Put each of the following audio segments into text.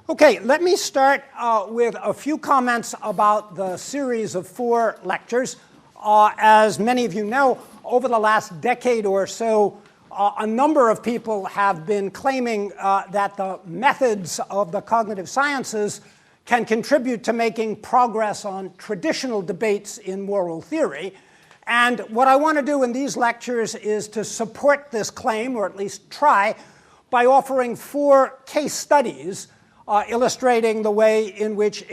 Okay, let me start with a few comments about the series of 4 lectures. As many of you know, over the last decade or so, a number of people have been claiming that the methods of the cognitive sciences can contribute to making progress on traditional debates in moral theory. And what I want to do in these lectures is to support this claim, or at least try, by offering 4 case studies illustrating the way in which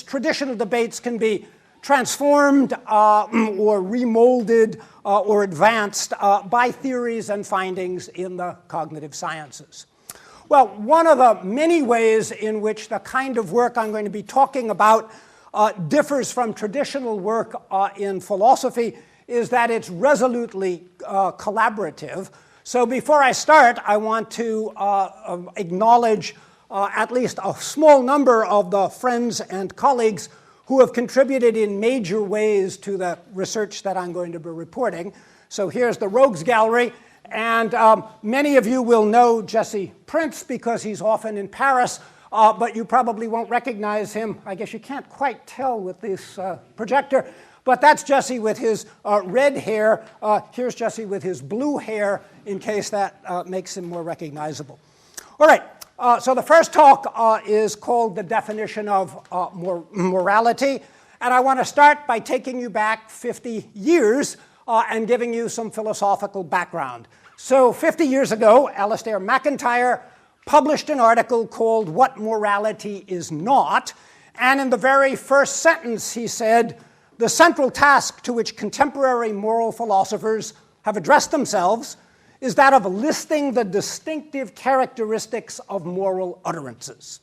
traditional debates can be transformed or remolded or advanced by theories and findings in the cognitive sciences. Well, one of the many ways in which the kind of work I'm going to be talking about differs from traditional work in philosophy is that it's resolutely collaborative. So before I start, I want to acknowledge at least a small number of the friends and colleagues who have contributed in major ways to the research that I'm going to be reporting. So here's the Rogues Gallery. And many of you will know Jesse Prince because he's often in Paris, but you probably won't recognize him. I guess you can't quite tell with this projector. But that's Jesse with his red hair. Here's Jesse with his blue hair, in case that makes him more recognizable. All right, so the first talk is called The Definition of Morality. And I want to start by taking you back 50 years and giving you some philosophical background. So 50 years ago, Alasdair MacIntyre published an article called What Morality Is Not. And in the very first sentence, he said, "The central task to which contemporary moral philosophers have addressed themselves is that of listing the distinctive characteristics of moral utterances."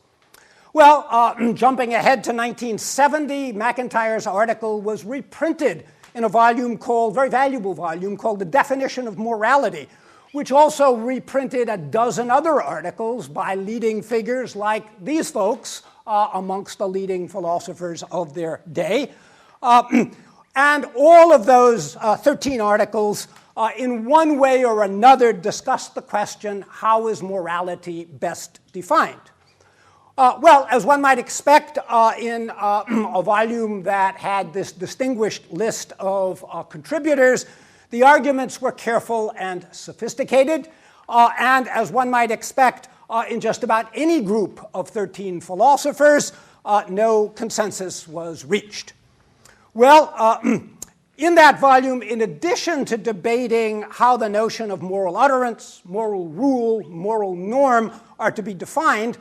Well, jumping ahead to 1970, MacIntyre's article was reprinted in a volume called, very valuable volume, called The Definition of Morality, which also reprinted a dozen other articles by leading figures like these folks, amongst the leading philosophers of their day. And all of those 13 articles, in one way or another, discuss the question, how is morality best defined? Well, as one might expect in a volume that had this distinguished list of contributors, the arguments were careful and sophisticated. And as one might expect in just about any group of 13 philosophers, no consensus was reached. Well, in that volume, in addition to debating how the notion of moral utterance, moral rule, moral norm are to be defined,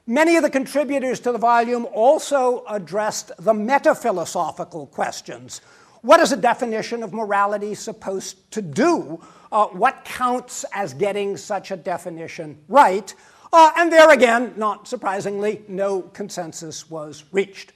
many of the contributors to the volume also addressed the metaphilosophical questions. What is a definition of morality supposed to do? What counts as getting such a definition right? And there again, not surprisingly, no consensus was reached.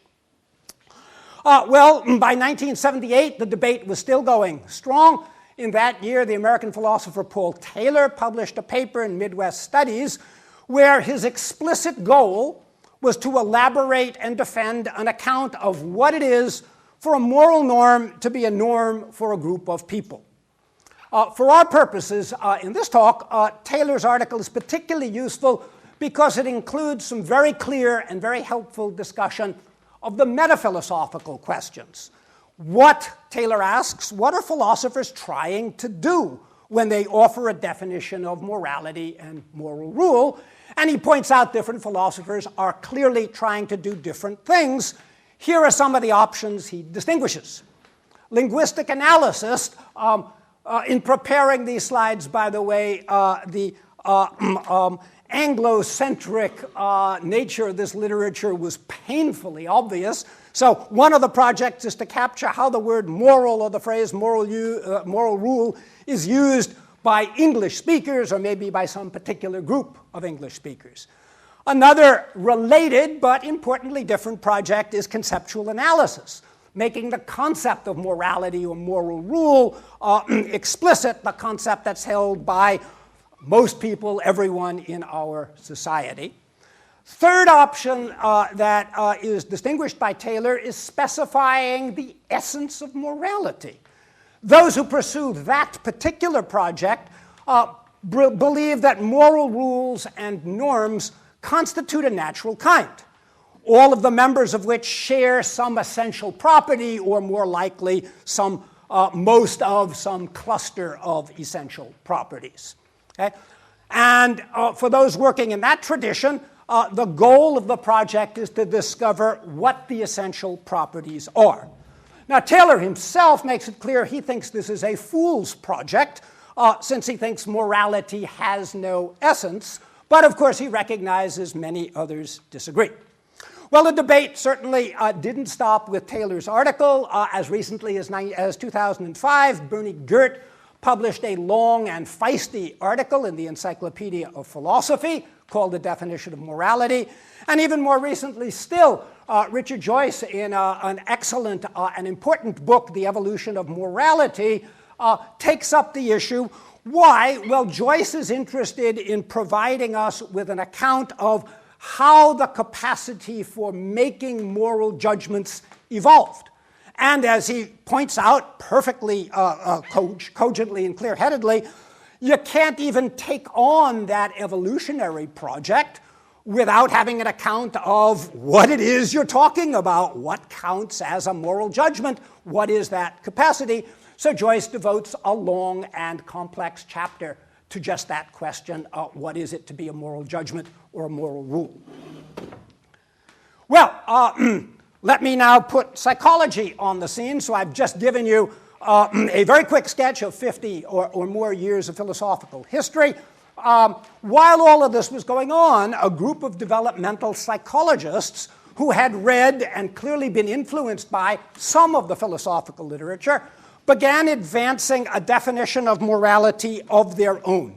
Well, by 1978, the debate was still going strong. In that year, the American philosopher Paul Taylor published a paper in Midwest Studies where his explicit goal was to elaborate and defend an account of what it is for a moral norm to be a norm for a group of people. For our purposes in this talk, Taylor's article is particularly useful because it includes some very clear and very helpful discussion of the metaphilosophical questions. What, Taylor asks, what are philosophers trying to do when they offer a definition of morality and moral rule? And he points out different philosophers are clearly trying to do different things. Here are some of the options he distinguishes. Linguistic analysis, in preparing these slides, by the way, the Anglo-centric nature of this literature was painfully obvious. So one of the projects is to capture how the word moral or the phrase moral rule is used by English speakers or maybe by some particular group of English speakers. Another related but importantly different project is conceptual analysis, making the concept of morality or moral rule explicit, the concept that's held by most people, everyone in our society. Third option that is distinguished by Taylor is specifying the essence of morality. Those who pursue that particular project believe that moral rules and norms constitute a natural kind, all of the members of which share some essential property, or more likely, most of some cluster of essential properties. Okay? And for those working in that tradition, the goal of the project is to discover what the essential properties are. Now, Taylor himself makes it clear he thinks this is a fool's project, since he thinks morality has no essence, but of course he recognizes many others disagree. Well, the debate certainly didn't stop with Taylor's article. As recently as 2005, Bernie Gert published a long and feisty article in the Encyclopedia of Philosophy called The Definition of Morality. And even more recently still, Richard Joyce, in an excellent and important book, The Evolution of Morality, takes up the issue. Why? Well, Joyce is interested in providing us with an account of how the capacity for making moral judgments evolved. And as he points out perfectly cogently and clear-headedly, you can't even take on that evolutionary project without having an account of what it is you're talking about, what counts as a moral judgment, what is that capacity. So Joyce devotes a long and complex chapter to just that question, what is it to be a moral judgment or a moral rule? Well, let me now put psychology on the scene. So I've just given you a very quick sketch of 50 or more years of philosophical history. While all of this was going on, a group of developmental psychologists who had read and clearly been influenced by some of the philosophical literature began advancing a definition of morality of their own.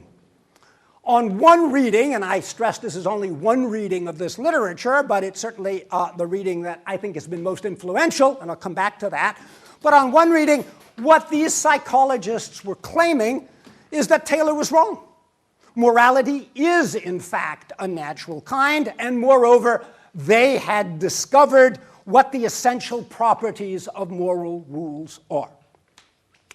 On one reading, and I stress this is only one reading of this literature, but it's certainly the reading that I think has been most influential, and I'll come back to that. But on one reading, what these psychologists were claiming is that Taylor was wrong. Morality is, in fact, a natural kind, and moreover, they had discovered what the essential properties of moral rules are.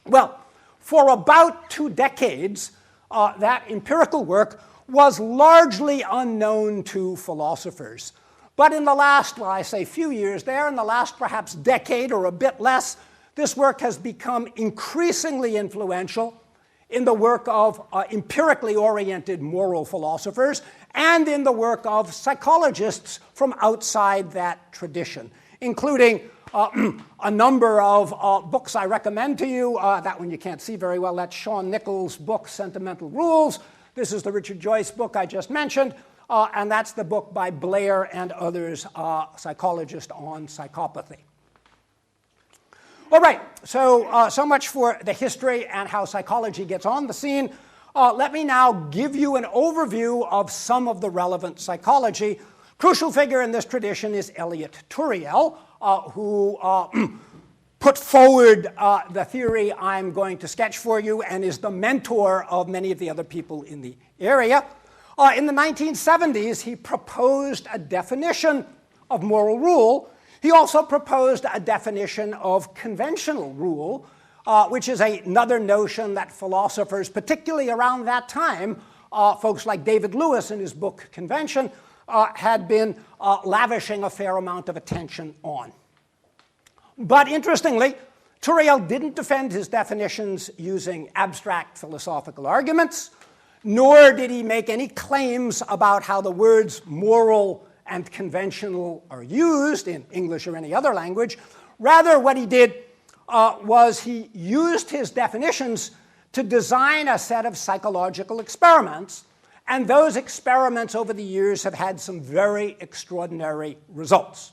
Well, for about 2 decades, that empirical work was largely unknown to philosophers. But in the last, well, I say few years there, in the last perhaps decade or a bit less, this work has become increasingly influential in the work of empirically oriented moral philosophers and in the work of psychologists from outside that tradition, including a number of books I recommend to you. That one you can't see very well. That's Sean Nichols' book, Sentimental Rules. This is the Richard Joyce book I just mentioned. And that's the book by Blair and others, Psychologist on Psychopathy. All right, so much for the history and how psychology gets on the scene. Let me now give you an overview of some of the relevant psychology. Crucial figure in this tradition is Elliot Turiel, who put forward the theory I'm going to sketch for you and is the mentor of many of the other people in the area. In the 1970s, he proposed a definition of moral rule. He also proposed a definition of conventional rule, which is another notion that philosophers, particularly around that time, folks like David Lewis in his book Convention, had been lavishing a fair amount of attention on. But interestingly, Turiel didn't defend his definitions using abstract philosophical arguments, nor did he make any claims about how the words moral and conventional are used in English or any other language. Rather, what he did was he used his definitions to design a set of psychological experiments, and those experiments over the years have had some very extraordinary results.